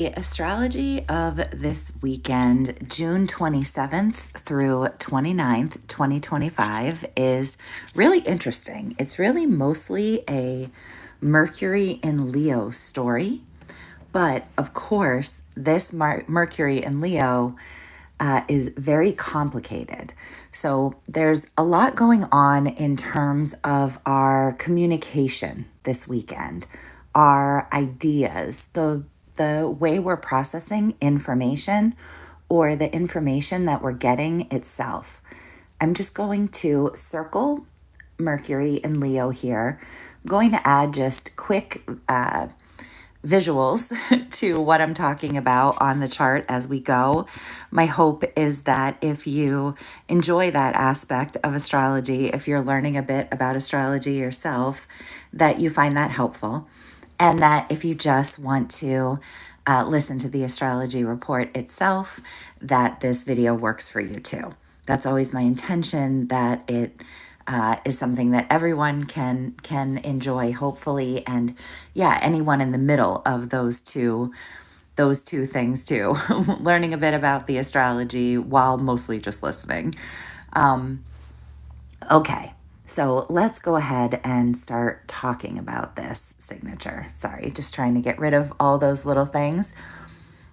The astrology of this weekend, June 27th through 29th, 2025, is really interesting. It's really mostly a Mercury in Leo story. But of course, this Mercury in Leo is very complicated. So there's a lot going on in terms of our communication this weekend, our ideas, the way we're processing information or the information that we're getting itself. I'm just going to circle Mercury in Leo here. I'm going to add just quick visuals to what I'm talking about on the chart as we go. My hope is that if you enjoy that aspect of astrology, if you're learning a bit about astrology yourself, that you find that helpful. And that if you just want to listen to the astrology report itself, that this video works for you too. That's always my intention, that it is something that everyone can enjoy, hopefully, and yeah, anyone in the middle of those two things too, learning a bit about the astrology while mostly just listening. Okay, so let's go ahead and start talking about this signature. Sorry, just trying to get rid of all those little things.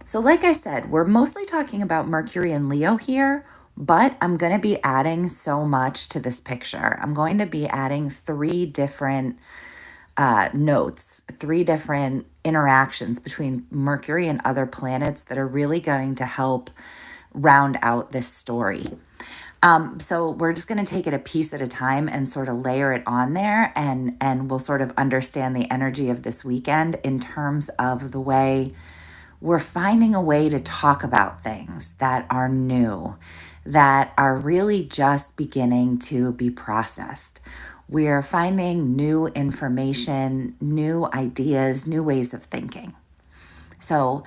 So like I said, we're mostly talking about Mercury and Leo here, but I'm going to be adding so much to this picture. I'm going to be adding three different notes, three different interactions between Mercury and other planets that are really going to help round out this story. So we're just going to take it a piece at a time and sort of layer it on there, and we'll sort of understand the energy of this weekend in terms of the way we're finding a way to talk about things that are new, that are really just beginning to be processed. We're finding new information, new ideas, new ways of thinking. So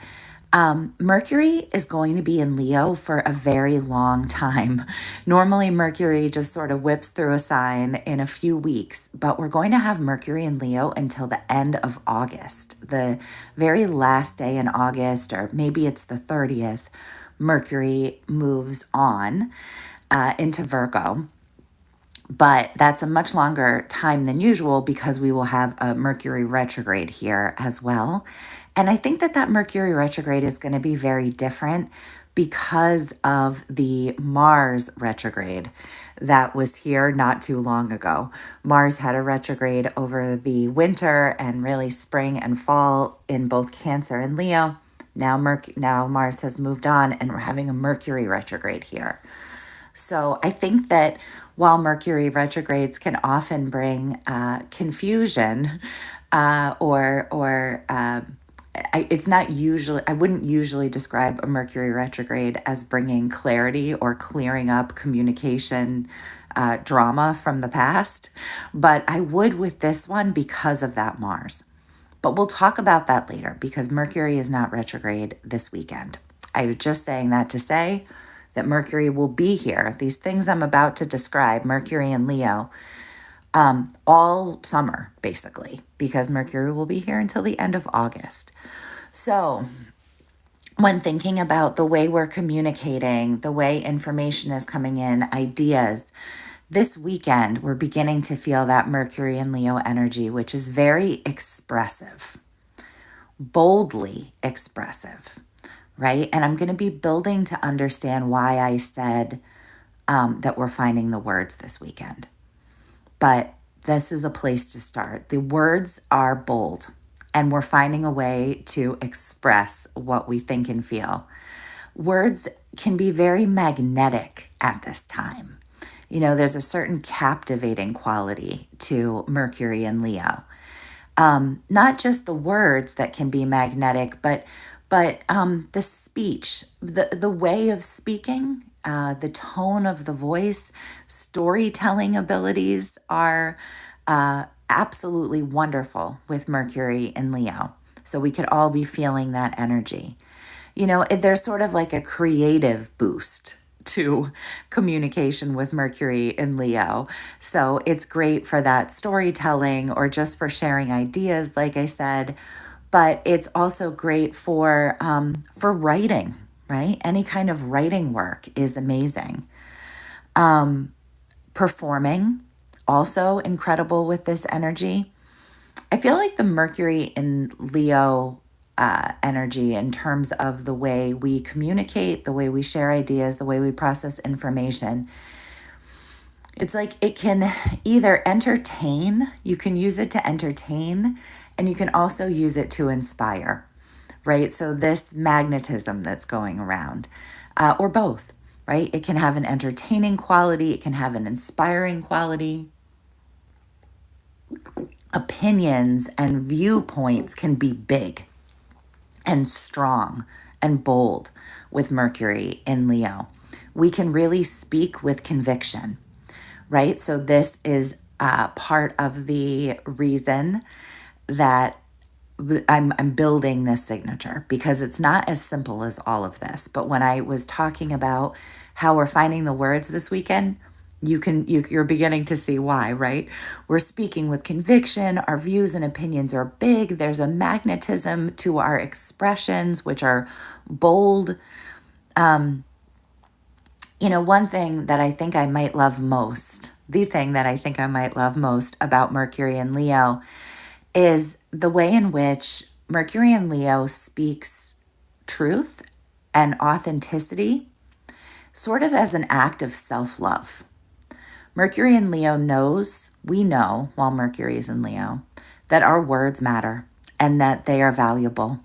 Mercury is going to be in Leo for a very long time. Normally, Mercury just sort of whips through a sign in a few weeks, but we're going to have Mercury in Leo until the end of August. The very last day in August, or maybe it's the 30th, Mercury moves on into Virgo. But that's a much longer time than usual because we will have a Mercury retrograde here as well. And I think that Mercury retrograde is going to be very different because of the Mars retrograde that was here not too long ago. Mars had a retrograde over the winter and really spring and fall in both Cancer and Leo. Now Mars has moved on and we're having a Mercury retrograde here. So I think that while Mercury retrogrades can often bring confusion it's not usually, I wouldn't usually describe a Mercury retrograde as bringing clarity or clearing up communication drama from the past, but I would with this one because of that Mars. But we'll talk about that later because Mercury is not retrograde this weekend. I was just saying that to say that Mercury will be here. These things I'm about to describe, Mercury and Leo, all summer, basically, because Mercury will be here until the end of August. So when thinking about the way we're communicating, the way information is coming in, ideas, this weekend, we're beginning to feel that Mercury and Leo energy, which is very expressive, boldly expressive, right? And I'm going to be building to understand why I said that we're finding the words this weekend. But this is a place to start. The words are bold, and we're finding a way to express what we think and feel. Words can be very magnetic at this time. You know, there's a certain captivating quality to Mercury and Leo. Not just the words that can be magnetic, but the speech, the way of speaking, the tone of the voice, storytelling abilities are absolutely wonderful with Mercury and Leo. So we could all be feeling that energy. You know, there's sort of like a creative boost to communication with Mercury and Leo. So it's great for that storytelling or just for sharing ideas, like I said. but it's also great for writing, right? Any kind of writing work is amazing. Performing, also incredible with this energy. I feel like the Mercury in Leo energy, in terms of the way we communicate, the way we share ideas, the way we process information, it's like it can either entertain, you can use it to entertain, and you can also use it to inspire, right? So this magnetism that's going around, or both, right? It can have an entertaining quality, it can have an inspiring quality. Opinions and viewpoints can be big and strong and bold with Mercury in Leo. We can really speak with conviction, right? So this is part of the reason that I'm building this signature, because it's not as simple as all of this. But when I was talking about how we're finding the words this weekend, you're beginning to see why, right? We're speaking with conviction. Our views and opinions are big. There's a magnetism to our expressions, which are bold. One thing that I think I might love most, the thing that I think I might love most about Mercury and Leo, is the way in which Mercury and Leo speaks truth and authenticity, sort of as an act of self-love. Mercury in Leo we know, while Mercury is in Leo, that our words matter and that they are valuable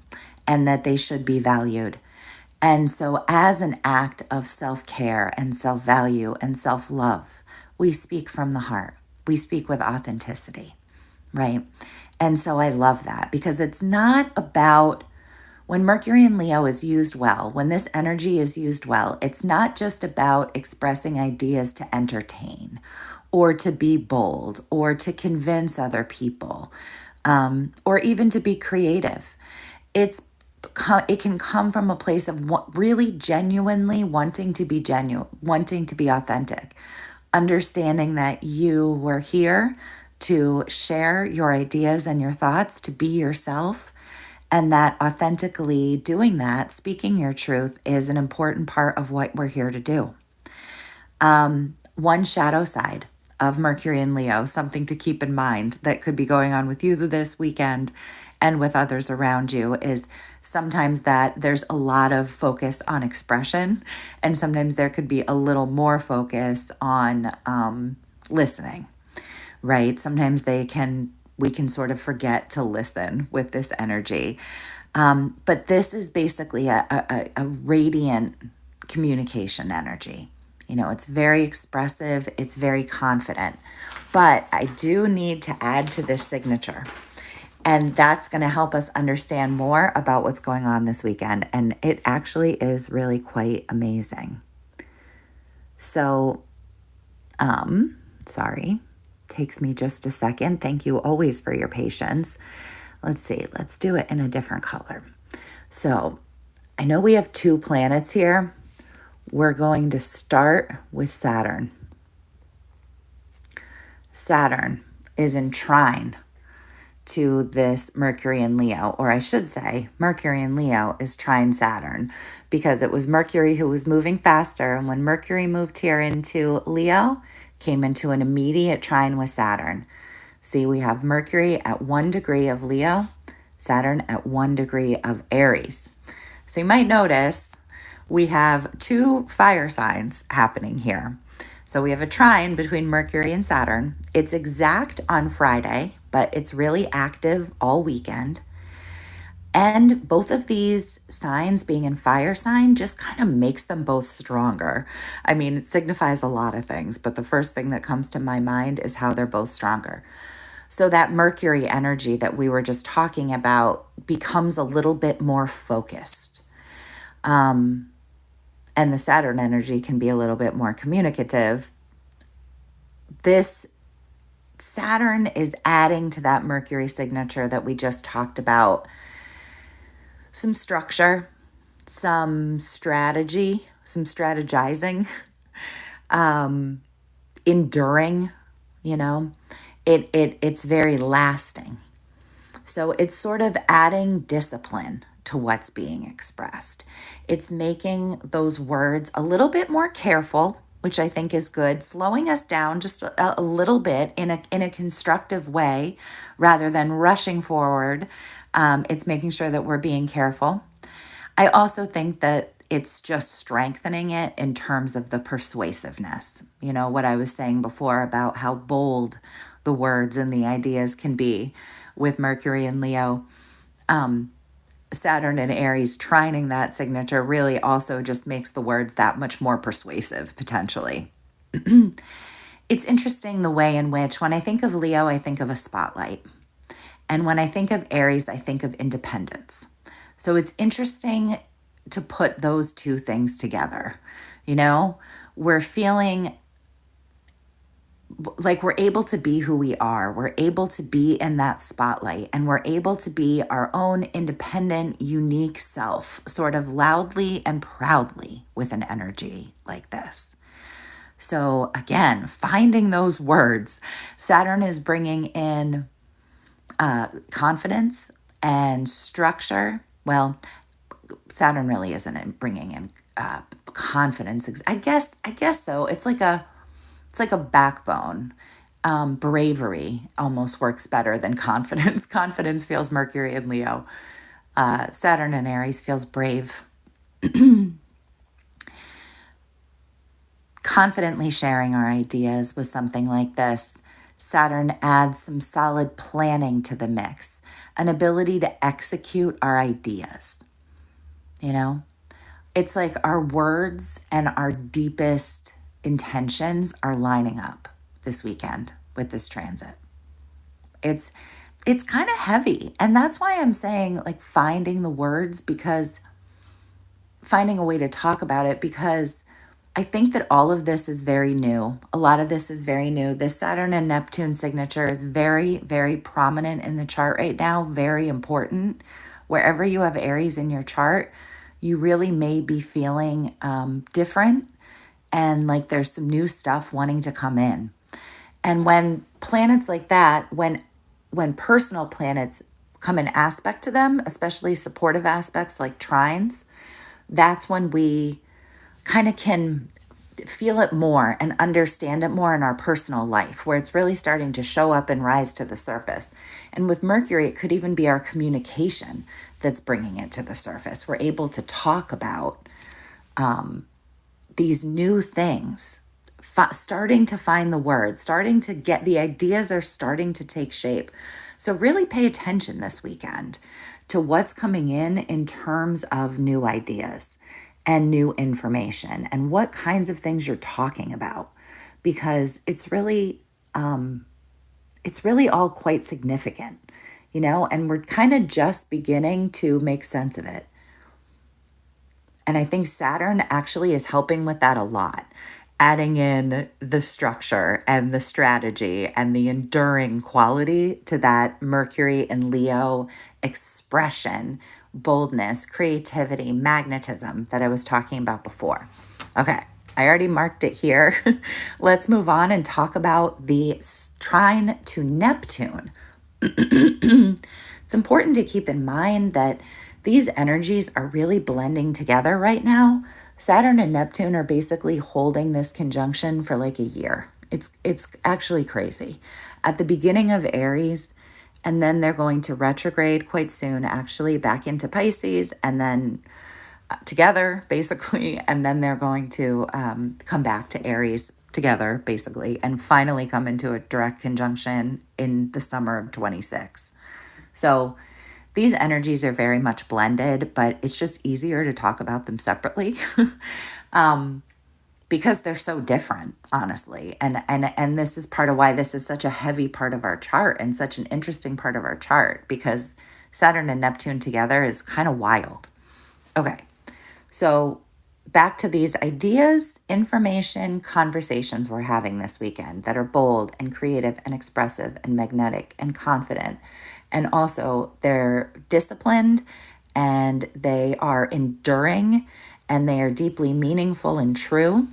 and that they should be valued. And so as an act of self-care and self-value and self-love, we speak from the heart. We speak with authenticity, right? And so I love that, because it's not about, when Mercury in Leo is used well, when this energy is used well, it's not just about expressing ideas to entertain or to be bold or to convince other people, or even to be creative. It can come from a place of really genuinely wanting to be genuine, wanting to be authentic, understanding that you were here to share your ideas and your thoughts, to be yourself, and that authentically doing that, speaking your truth, is an important part of what we're here to do. One shadow side of Mercury and Leo, something to keep in mind that could be going on with you this weekend and with others around you, is sometimes that there's a lot of focus on expression, and sometimes there could be a little more focus on listening, right? Sometimes we can sort of forget to listen with this energy. But this is basically a radiant communication energy. It's very expressive, it's very confident. But I do need to add to this signature. And that's going to help us understand more about what's going on this weekend. And it actually is really quite amazing. So, sorry. Takes me just a second. Thank you always for your patience. Let's see. Let's do it in a different color. So I know we have 2 planets here. We're going to start with Saturn. Saturn is in trine to this Mercury in Leo, or I should say Mercury in Leo is trine Saturn, because it was Mercury who was moving faster. And when Mercury moved here into Leo, came into an immediate trine with Saturn. See, we have Mercury at 1 degree of Leo, Saturn at 1 degree of Aries. So you might notice we have 2 fire signs happening here. So we have a trine between Mercury and Saturn. It's exact on Friday, but it's really active all weekend. And both of these signs being in fire sign just kind of makes them both stronger. I mean, it signifies a lot of things, but the first thing that comes to my mind is how they're both stronger. So that Mercury energy that we were just talking about becomes a little bit more focused. And the Saturn energy can be a little bit more communicative. This Saturn is adding to that Mercury signature that we just talked about some structure, some strategy, some strategizing, enduring, it's very lasting. So it's sort of adding discipline to what's being expressed. It's making those words a little bit more careful, which I think is good, slowing us down just a little bit in a constructive way rather than rushing forward. It's making sure that we're being careful. I also think that it's just strengthening it in terms of the persuasiveness. You know, what I was saying before about how bold the words and the ideas can be with Mercury and Leo. Saturn and Aries trining that signature really also just makes the words that much more persuasive, potentially. It's interesting the way in which, when I think of Leo, I think of a spotlight. And when I think of Aries, I think of independence. So it's interesting to put those two things together. You know, we're feeling like we're able to be who we are. We're able to be in that spotlight, and we're able to be our own independent, unique self, sort of loudly and proudly with an energy like this. So again, finding those words. Saturn is bringing in confidence and structure. Well, Saturn really isn't bringing in confidence. I guess so. It's like a backbone. Bravery almost works better than confidence. Confidence feels Mercury and Leo. Saturn and Aries feels brave. Confidently sharing our ideas with something like this. Saturn adds some solid planning to the mix, an ability to execute our ideas. You know, it's like our words and our deepest intentions are lining up this weekend with this transit. It's kind of heavy. And that's why I'm saying, like, finding the words, because finding a way to talk about it, because I think that all of this is very new. A lot of this is very new. This Saturn and Neptune signature is very, very prominent in the chart right now, very important. Wherever you have Aries in your chart, you really may be feeling different, and like there's some new stuff wanting to come in. And when planets like that, when personal planets come in aspect to them, especially supportive aspects like trines, that's when we kind of can feel it more and understand it more in our personal life, where it's really starting to show up and rise to the surface. And with Mercury, it could even be our communication that's bringing it to the surface. We're able to talk about these new things, starting to find the words, starting to get the ideas are starting to take shape. So really pay attention this weekend to what's coming in terms of new ideas and new information and what kinds of things you're talking about, because it's really all quite significant, you know, and we're kind of just beginning to make sense of it. And I think Saturn actually is helping with that a lot, adding in the structure and the strategy and the enduring quality to that Mercury and Leo expression, boldness, creativity, magnetism that I was talking about before. Okay, I already marked it here. Let's move on and talk about the trine to Neptune. It's important to keep in mind that these energies are really blending together right now. Saturn and Neptune are basically holding this conjunction for like a year. It's actually crazy. At the beginning of Aries, and then they're going to retrograde quite soon, actually back into Pisces, and then together, basically, and then they're going to come back to Aries together, basically, and finally come into a direct conjunction in the summer of 26. So these energies are very much blended, but it's just easier to talk about them separately because they're so different, honestly. And this is part of why this is such a heavy part of our chart and such an interesting part of our chart, because Saturn and Neptune together is kind of wild. Okay, so back to these ideas, information, conversations we're having this weekend that are bold and creative and expressive and magnetic and confident. And also they're disciplined and they are enduring and they are deeply meaningful and true.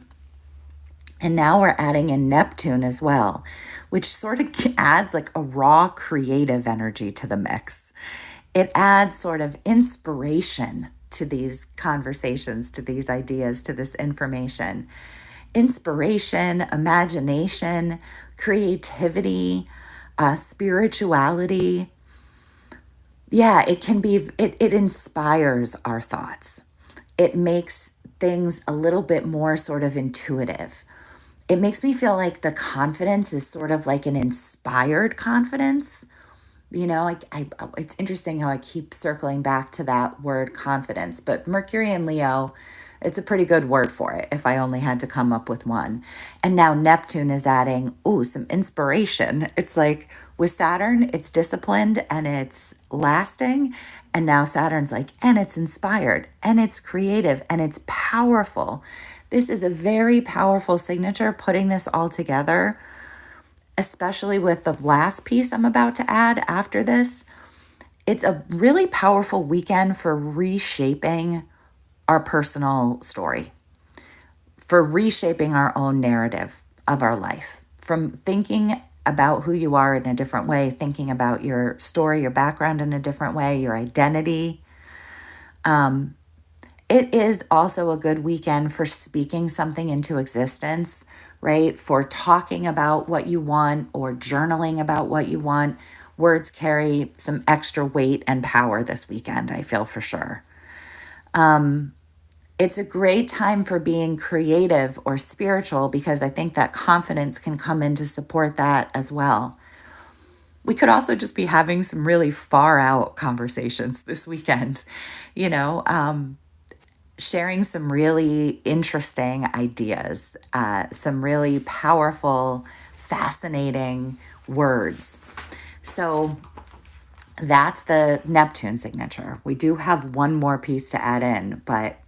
And now we're adding in Neptune as well, which sort of adds like a raw creative energy to the mix. It adds sort of inspiration to these conversations, to these ideas, to this information. Inspiration, imagination, creativity, spirituality. Yeah, it inspires our thoughts. It makes things a little bit more sort of intuitive. It makes me feel like the confidence is sort of like an inspired confidence. It's interesting how I keep circling back to that word confidence, but Mercury and Leo, it's a pretty good word for it if I only had to come up with one. And now Neptune is adding, some inspiration. It's like with Saturn, it's disciplined and it's lasting. And now Saturn's like, and it's inspired and it's creative and it's powerful. This is a very powerful signature, putting this all together, especially with the last piece I'm about to add after this. It's a really powerful weekend for reshaping our personal story, for reshaping our own narrative of our life, from thinking about who you are in a different way, thinking about your story, your background in a different way, your identity. It is also a good weekend for speaking something into existence, right? For talking about what you want or journaling about what you want. Words carry some extra weight and power this weekend, I feel for sure. It's a great time for being creative or spiritual because I think that confidence can come in to support that as well. We could also just be having some really far out conversations this weekend, sharing some really interesting ideas, some really powerful, fascinating words. So that's the Neptune signature. We do have one more piece to add in, but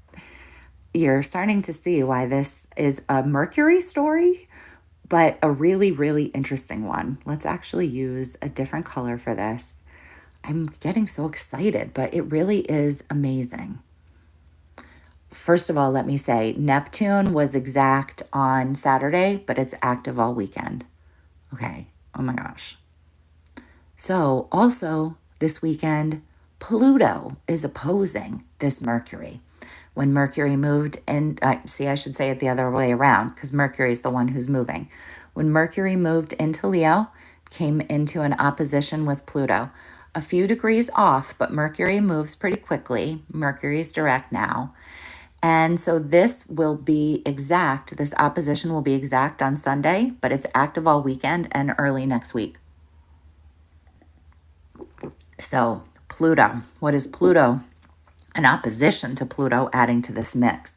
you're starting to see why this is a Mercury story, but a really, really interesting one. Let's actually use a different color for this. I'm getting so excited, but it really is amazing. First of all, let me say Neptune was exact on Saturday, but it's active all weekend. Okay. Oh my gosh. So also this weekend, Pluto is opposing this Mercury. When Mercury moved in, I should say it the other way around because Mercury is the one who's moving. When Mercury moved into Leo, came into an opposition with Pluto. A few degrees off, but Mercury moves pretty quickly. Mercury is direct now. And so this will be exact. This opposition will be exact on Sunday, but it's active all weekend and early next week. So Pluto, what is Pluto? An opposition to Pluto adding to this mix.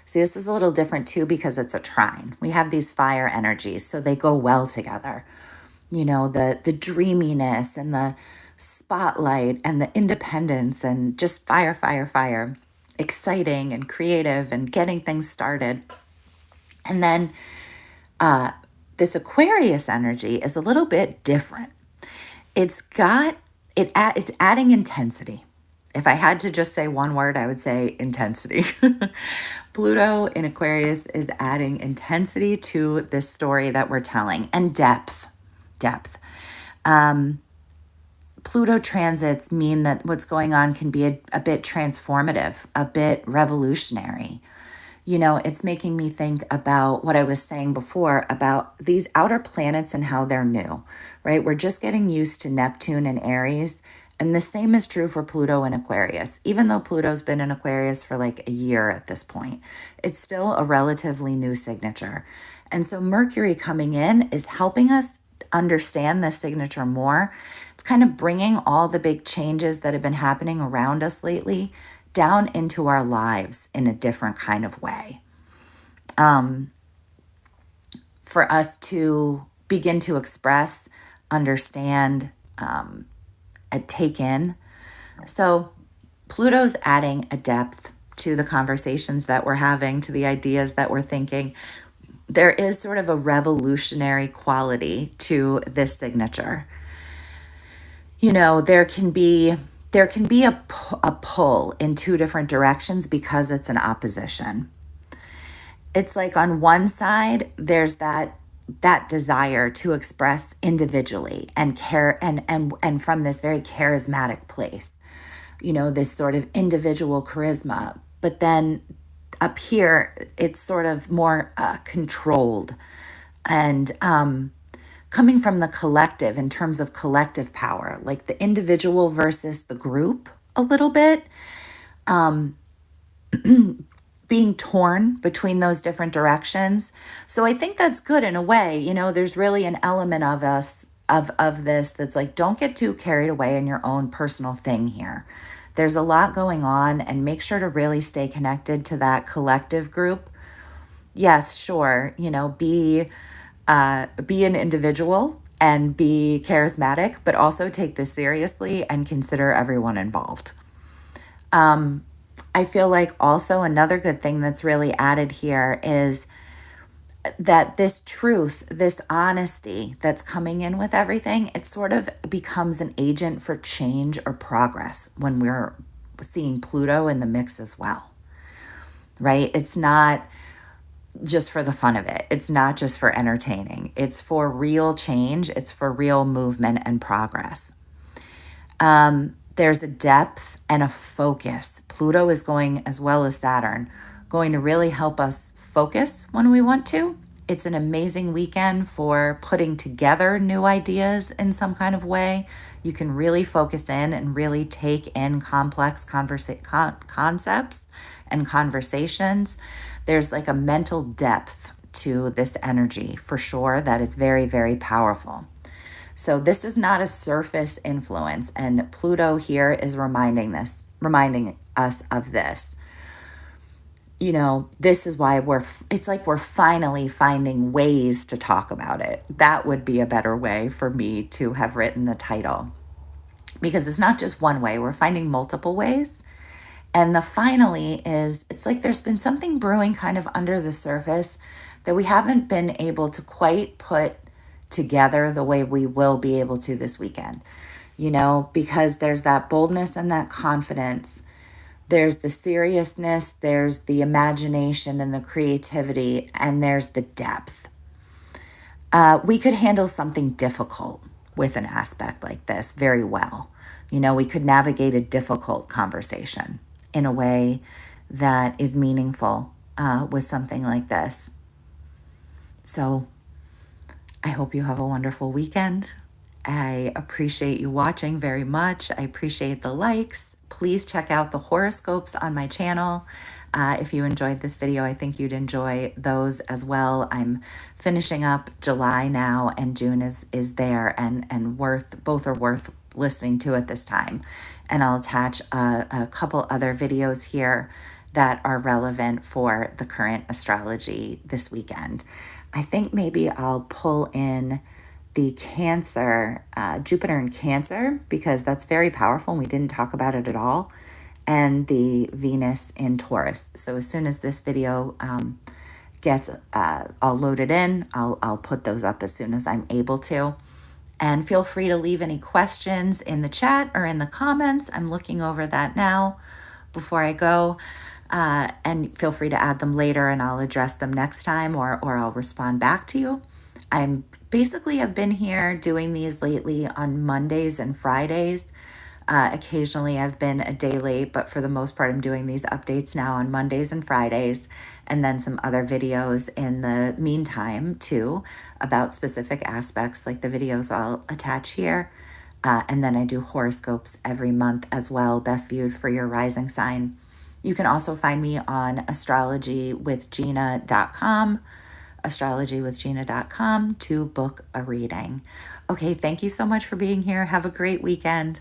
See, this is a little different too because it's a trine. We have these fire energies, so they go well together. The dreaminess and the spotlight and the independence and just fire, fire, fire. Exciting and creative and getting things started. And then this Aquarius energy is a little bit different. It's adding intensity. If I had to just say one word, I would say intensity. Pluto in Aquarius is adding intensity to this story that we're telling and depth. Pluto transits mean that what's going on can be a bit transformative, a bit revolutionary. It's making me think about what I was saying before about these outer planets and how they're new, right? We're just getting used to Neptune and Aries. And the same is true for Pluto and Aquarius. Even though Pluto's been in Aquarius for like a year at this point, it's still a relatively new signature. And so Mercury coming in is helping us understand this signature more. It's kind of bringing all the big changes that have been happening around us lately down into our lives in a different kind of way. For us to begin to express, understand, and take in. So Pluto's adding a depth to the conversations that we're having, to the ideas that we're thinking. There is sort of a revolutionary quality to this signature. There can be a pull in two different directions because it's an opposition. it's like on one side, there's that desire to express individually and care and from this very charismatic place, this sort of individual charisma. But then up here, it's sort of more controlled and coming from the collective in terms of collective power, like the individual versus the group a little bit, being torn between those different directions. So I think that's good in a way. There's really an element of us of this that's like, don't get too carried away in your own personal thing here. There's a lot going on, and make sure to really stay connected to that collective group. Yes, sure, be an individual and be charismatic, but also take this seriously and consider everyone involved. I feel like also another good thing that's really added here is that this truth, this honesty that's coming in with everything, it sort of becomes an agent for change or progress when we're seeing Pluto in the mix as well, right? It's not just for the fun of it. It's not just for entertaining. It's for real change. It's for real movement and progress. There's a depth and a focus. Pluto is going, as well as Saturn, going to really help us focus when we want to. It's an amazing weekend for putting together new ideas in some kind of way. You can really focus in and really take in complex concepts and conversations. There's like a mental depth to this energy for sure that is very, very powerful. So this is not a surface influence, and Pluto here is reminding us of this. This is why it's like we're finally finding ways to talk about it. That would be a better way for me to have written the title, because it's not just one way, we're finding multiple ways. And the finally is, it's like there's been something brewing kind of under the surface that we haven't been able to quite put together the way we will be able to this weekend, because there's that boldness and that confidence. There's the seriousness, there's the imagination and the creativity, and there's the depth. We could handle something difficult with an aspect like this very well. We could navigate a difficult conversation in a way that is meaningful with something like this. So I hope you have a wonderful weekend. I appreciate you watching very much. I appreciate the likes. Please check out the horoscopes on my channel. If you enjoyed this video, I think you'd enjoy those as well. I'm finishing up July now, and June is there, and both are worth listening to at this time. And I'll attach a couple other videos here that are relevant for the current astrology this weekend. I think maybe I'll pull in the Cancer, Jupiter in Cancer, because that's very powerful and we didn't talk about it at all, and the Venus in Taurus. So as soon as this video gets all loaded in, I'll put those up as soon as I'm able to. And feel free to leave any questions in the chat or in the comments. I'm looking over that now before I go. And feel free to add them later and I'll address them next time, or I'll respond back to you. I've been here doing these lately on Mondays and Fridays. Occasionally I've been a day late, but for the most part I'm doing these updates now on Mondays and Fridays, and then some other videos in the meantime too about specific aspects, like the videos I'll attach here. And then I do horoscopes every month as well, best viewed for your rising sign. You can also find me on AstrologyWithGina.com, AstrologyWithGina.com to book a reading. Okay, thank you so much for being here. Have a great weekend.